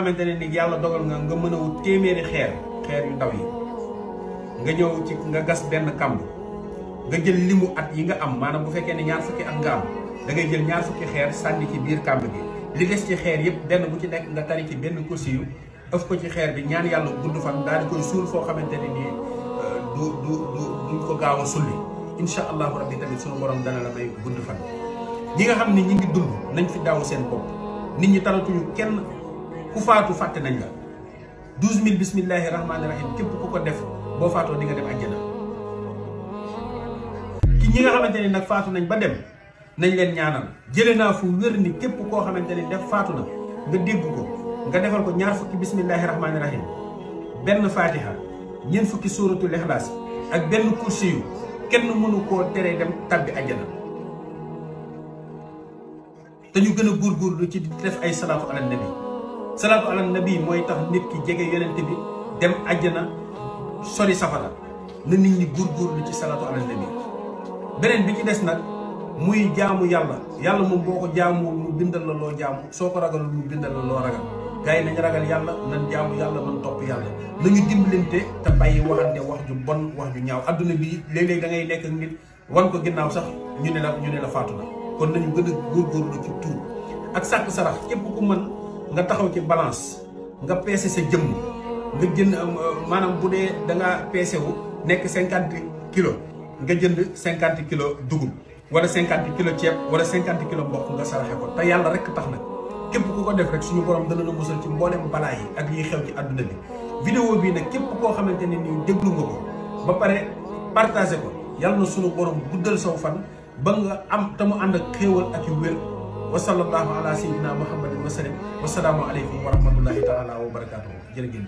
xamante ne ni yàlla dogal nga mën a wut téeméeri xeer yu ndaw yi nga ñëw ci nga gas benn kàmb nga jël limu at yi nga am maanaam bu fekkee ne ñaar fukki at nga am da ngay jël ñaar fukki xeer sànni ci biir kàmb gi li des ci xeer yëpp benn bu ci nekk nga tari ci benn kursi yu ëf ko ci xeer bi ñaan yàlla gudd fan daal di koy suul foo xamante ne nii duñ ko gaaw a sulli incha allahu rabbi tamit sunu borom dana la may gudd fan. ñi nga xam ne ñi ngi dund nañ fi daaw seen bopp nit ñi taratuñu kenn ku faatu fàtte nañ la 12000 bismillahi rahmaani rahim képp ku ko def boo faatoo di nga dem àjjana. ki ñi nga xamante ni nag faatu nañ ba dem nañ leen ñaanal jëlee naa fu wér ni képp koo xamante ni def faatu na nga dégg ko nga defal ko ñaar fukki bismillahi rahmaani rahim benn fatiha ñeent fukki suuratul ixlaas ak benn kursi yu kenn mënu koo teree dem tabbi àjjana. te ñu gën a góorgóorlu ci di def ay salaatu ala nabi salaatu ala nabi mooy tax nit ki jege yonent bi dem àjjana sori safara na nit ñi góorgóorlu ci salaatu ala nabi. beneen bi ci des nag muy jaamu yàlla moom boo ko jaamuwul mu bindal la loo jaamu soo ko ragalul mu bindal la loo ragal gars yi nañ ragal yàlla nan jaamu yàlla nan topp yàlla nañu dimbalante te bàyyi waxante wax ju bon wax ju ñaaw. adduna bi léeg-léeg da ngay nekk ak nit wan ko ginnaaw sax ñu ne la faatu na. kon nañu gën a góorgóorlu ci tuub ak sàkk sarax képp ku mën nga taxaw ci balance nga peese sa jëmm nga jënd maanaam bu dee da nga peese wu nekk 50 kilos nga jënd 50 kilos dugub wala 50 kilos ceeb wala 50 kilos mboq nga saraxe ko te yàlla rek tax nag képp ku ko def rek suñu borom dana la musal ci mboolem balaa yi ak liy xew ci àdduna bi. vidéo bii nag képp koo xamante ne nii déglu nga ko ba pare partagé ko yàlla na suñu borom guddal saw fan ba nga am te mu ànd ak xéewal ak yu wér wa sallallahu ala sayyidina muhammadin wa sallam wa salaamu aleykum wa rahmatullahi taala wa barakatuhu jërë ngeen